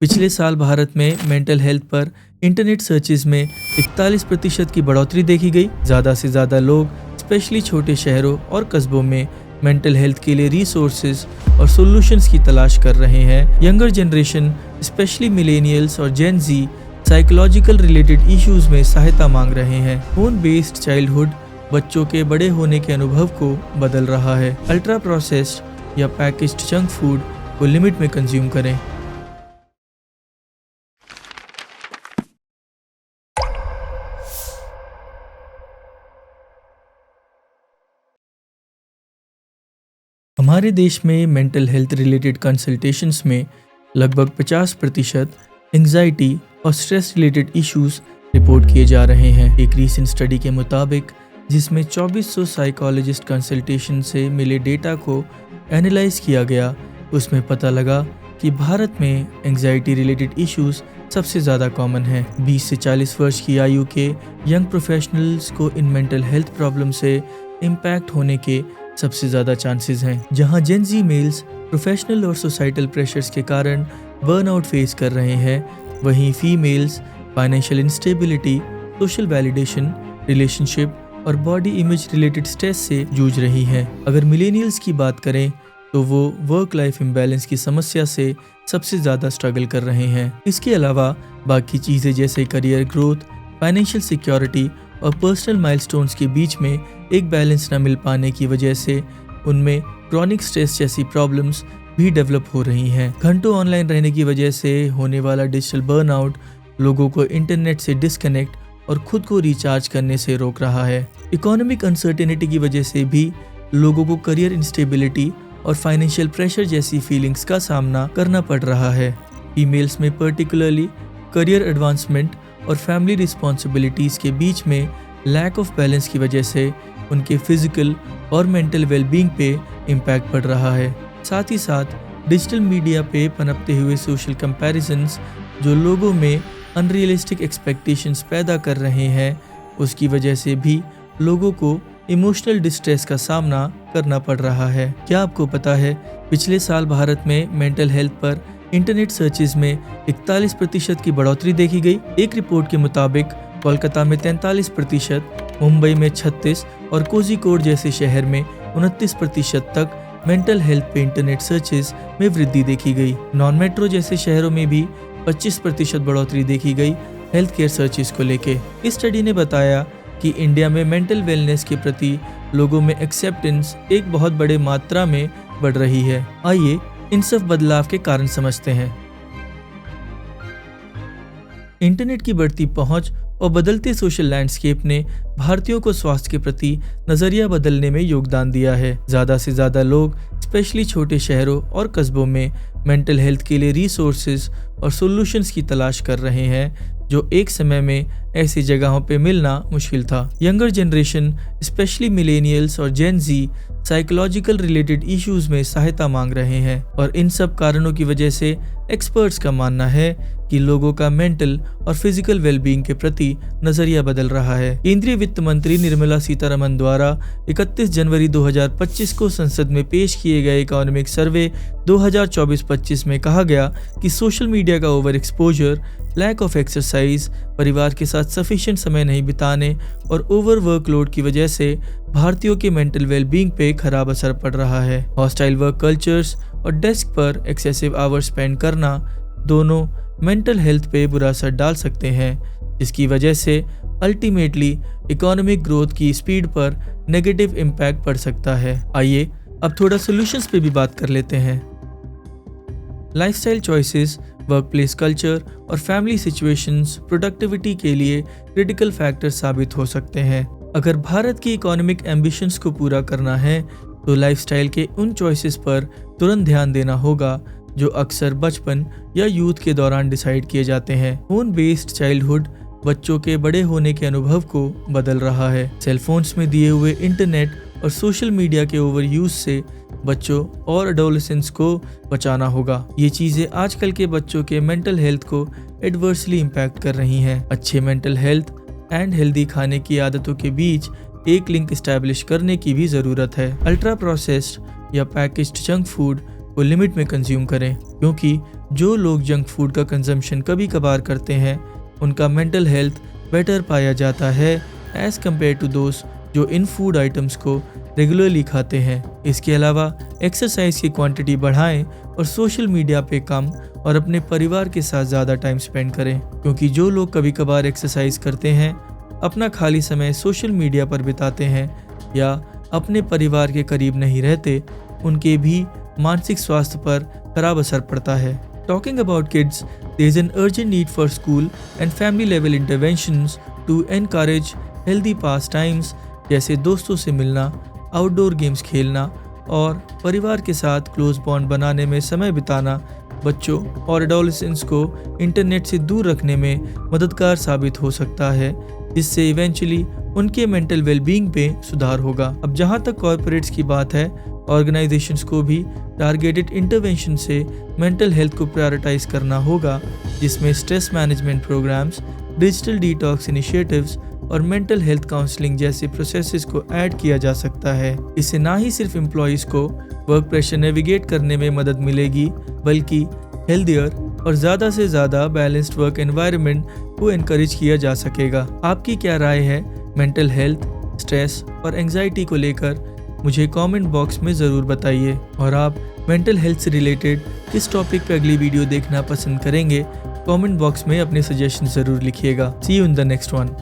पिछले साल भारत में मेंटल हेल्थ पर इंटरनेट सर्चेज में 41% की बढ़ोतरी देखी गई। ज़्यादा से ज़्यादा लोग स्पेशली छोटे शहरों और कस्बों में मेंटल हेल्थ के लिए रिसोर्सेज और सॉल्यूशंस की तलाश कर रहे हैं। यंगर जनरेशन स्पेशली मिलेनियल्स और जेन जी साइकोलॉजिकल रिलेटेड इश्यूज में सहायता मांग रहे हैं। होम बेस्ड चाइल्डहुड बच्चों के बड़े होने के अनुभव को बदल रहा है। अल्ट्रा प्रोसेस्ड या पैकेज्ड जंक फूड को लिमिट में कंज्यूम करें। हमारे देश में मेंटल हेल्थ रिलेटेड कंसल्टेशंस में लगभग 50% एंग्जाइटी और स्ट्रेस रिलेटेड इश्यूज रिपोर्ट किए जा रहे हैं। एक रीसेंट स्टडी के मुताबिक, जिसमें 2400 साइकोलॉजिस्ट कंसल्टेशन से मिले डेटा को एनालाइज किया गया, उसमें पता लगा कि भारत में एंग्जाइटी रिलेटेड इश्यूज सबसे ज़्यादा कॉमन है। 20 से 40 वर्ष की आयु के यंग प्रोफेशनल्स को इन मेंटल हेल्थ प्रॉब्लम से इम्पैक्ट होने के सबसे ज़्यादा चांसेस हैं। जहां जेन जी मेल्स प्रोफेशनल और सोसाइटल प्रेशर्स के कारण बर्नआउट फेस कर रहे हैं, वहीं females financial instability, social validation, relationship और बॉडी इमेज रिलेटेड स्ट्रेस से जूझ रही हैं। अगर मिलेनियल्स की बात करें तो वो वर्क लाइफ इम्बैलेंस की समस्या से सबसे ज़्यादा स्ट्रगल कर रहे हैं। इसके अलावा बाकी चीज़ें जैसे करियर ग्रोथ, फाइनेंशियल सिक्योरिटी और पर्सनल माइलस्टोन्स के बीच में एक बैलेंस न मिल पाने की वजह से उनमें क्रॉनिक स्ट्रेस जैसी प्रॉब्लम्स भी डेवलप हो रही हैं। घंटों ऑनलाइन रहने की वजह से होने वाला डिजिटल बर्नआउट लोगों को इंटरनेट से डिस्कनेक्ट और खुद को रिचार्ज करने से रोक रहा है। इकोनॉमिक अनसर्टेनिटी की वजह से भी लोगों को करियर इंस्टेबिलिटी और फाइनेंशियल प्रेशर जैसी फीलिंग्स का सामना करना पड़ रहा है। फीमेल्स में पर्टिकुलरली करियर एडवांसमेंट और फैमिली रिस्पॉन्सिबिलिटीज़ के बीच में लैक ऑफ बैलेंस की वजह से उनके फिजिकल और मेंटल वेलबींग पे इम्पैक्ट पड़ रहा है। साथ ही साथ डिजिटल मीडिया पे पनपते हुए सोशल कंपैरिजंस जो लोगों में अनरियलिस्टिक एक्सपेक्टेशंस पैदा कर रहे हैं, उसकी वजह से भी लोगों को इमोशनल डिस्ट्रेस का सामना करना पड़ रहा है। क्या आपको पता है, पिछले साल भारत में मेंटल हेल्थ पर इंटरनेट सर्चेज में 41% की बढ़ोतरी देखी गई। एक रिपोर्ट के मुताबिक कोलकाता में 43%, मुंबई में 36% और कोझिकोड जैसे शहर में 29% तक मेंटल हेल्थ पे इंटरनेट सर्चेज में वृद्धि देखी गई। नॉन मेट्रो जैसे शहरों में भी 25% बढ़ोतरी देखी गई हेल्थ केयर सर्चेज को लेके। इस स्टडी ने बताया कि इंडिया में मेंटल वेलनेस के प्रति लोगों में एक्सेप्टेंस एक बहुत बड़े मात्रा में बढ़ रही है। आइए इन सब बदलाव के कारण समझते हैं। इंटरनेट की बढ़ती पहुंच और बदलते सोशल लैंडस्केप ने भारतीयों को स्वास्थ्य के प्रति नजरिया बदलने में योगदान दिया है। ज़्यादा से ज़्यादा लोग स्पेशली छोटे शहरों और कस्बों में मेंटल हेल्थ के लिए रिसोर्सेज और सॉल्यूशंस की तलाश कर रहे हैं, जो एक समय में ऐसी जगहों पे मिलना मुश्किल था। यंगर जनरेशन स्पेशली मिलेनियल्स और जेन जी साइकोलॉजिकल रिलेटेड इश्यूज में सहायता मांग रहे हैं, और इन सब कारणों की वजह से एक्सपर्ट्स का मानना है कि लोगों का मेंटल और फिजिकल वेलबींग के प्रति नजरिया बदल रहा है। केंद्रीय वित्त मंत्री निर्मला सीतारमण द्वारा 31 जनवरी 2025 को संसद में पेश किए गए इकोनॉमिक सर्वे 2024-25 में कहा गया कि सोशल मीडिया का over exposure, lack of exercise, परिवार के साथ सफिशिएंट समय नहीं बिताने और ओवर वर्कलोड की वजह से भारतीयों के मेंटल वेलबींग पे खराब असर पड़ रहा है। हॉस्टाइल वर्क कल्चर्स और डेस्क पर एक्सेसिव आवर्स स्पेंड करना दोनों मेंटल हेल्थ पे बुरा असर डाल सकते हैं, जिसकी वजह से अल्टीमेटली इकोनॉमिक ग्रोथ की स्पीड पर नेगेटिव इम्पैक्ट पड़ सकता है। आइए अब थोड़ा सॉल्यूशंस पे भी बात कर लेते हैं। लाइफस्टाइल चॉइसेस, वर्कप्लेस कल्चर और फैमिली सिचुएशंस प्रोडक्टिविटी के लिए क्रिटिकल फैक्टर साबित हो सकते हैं। अगर भारत की इकोनॉमिक एम्बिशंस को पूरा करना है तो लाइफस्टाइल के उन चॉइसेस पर तुरंत ध्यान देना होगा जो अक्सर बचपन या यूथ के दौरान डिसाइड किए जाते हैं। होम बेस्ड चाइल्डहुड बच्चों के बड़े होने के अनुभव को बदल रहा है। सेलफोन्स में दिए हुए इंटरनेट और सोशल मीडिया के ओवर यूज से बच्चों और एडोलेसेंट्स को बचाना होगा। ये चीज़ें आजकल के बच्चों के मेंटल हेल्थ को एडवर्सली इम्पैक्ट कर रही हैं। अच्छे मेंटल हेल्थ एंड हेल्दी खाने की आदतों के बीच एक लिंक इस्टेब्लिश करने की भी ज़रूरत है। अल्ट्रा प्रोसेस्ड या पैकेज्ड जंक फूड को लिमिट में कंज्यूम करें, क्योंकि जो लोग जंक फूड का कंजम्पशन कभी कभार करते हैं उनका मेंटल हेल्थ बेटर पाया जाता है एज़ कम्पेयर टू दोस्त जो इन फूड आइटम्स को रेगुलरली खाते हैं। इसके अलावा एक्सरसाइज की क्वांटिटी बढ़ाएं और सोशल मीडिया पे कम और अपने परिवार के साथ ज़्यादा टाइम स्पेंड करें, क्योंकि जो लोग कभी कभार एक्सरसाइज करते हैं अपना खाली समय सोशल मीडिया पर बिताते हैं या अपने परिवार के करीब नहीं रहते, उनके भी मानसिक स्वास्थ्य पर खराब असर पड़ता है। Talking about kids, there is an urgent need for school and family level interventions to encourage healthy pastimes जैसे दोस्तों से मिलना, आउटडोर गेम्स खेलना और परिवार के साथ क्लोज बॉन्ड बनाने में समय बिताना बच्चों और एडोलेसेंट्स को इंटरनेट से दूर रखने में मददगार साबित हो सकता है, जिससे इवेंचुअली उनके मेंटल वेलबींग पे सुधार होगा। अब जहाँ तक कॉर्पोरेट्स की बात है, ऑर्गेनाइजेशंस को भी टारगेटेड इंटरवेंशन से मेंटल हेल्थ को प्रायोरिटाइज करना होगा, जिसमें stress management programmes, digital detox initiatives और मेंटल हेल्थ काउंसलिंग जैसे प्रोसेसेस को ऐड किया जा सकता है। इससे ना ही सिर्फ एम्प्लॉयज़ को वर्क प्रेशर नेविगेट करने में मदद मिलेगी, बल्कि हेल्दियर और ज़्यादा से ज़्यादा बैलेंस्ड वर्क एनवायरनमेंट को एनकरेज किया जा सकेगा। आपकी क्या राय है मेंटल हेल्थ, स्ट्रेस और एंग्जाइटी को लेकर? मुझे कमेंट बॉक्स में ज़रूर बताइए। और आप मेंटल हेल्थ से रिलेटेड किस टॉपिक पे अगली वीडियो देखना पसंद करेंगे, कमेंट बॉक्स में अपने सजेशन ज़रूर लिखिएगा। See you in the next one.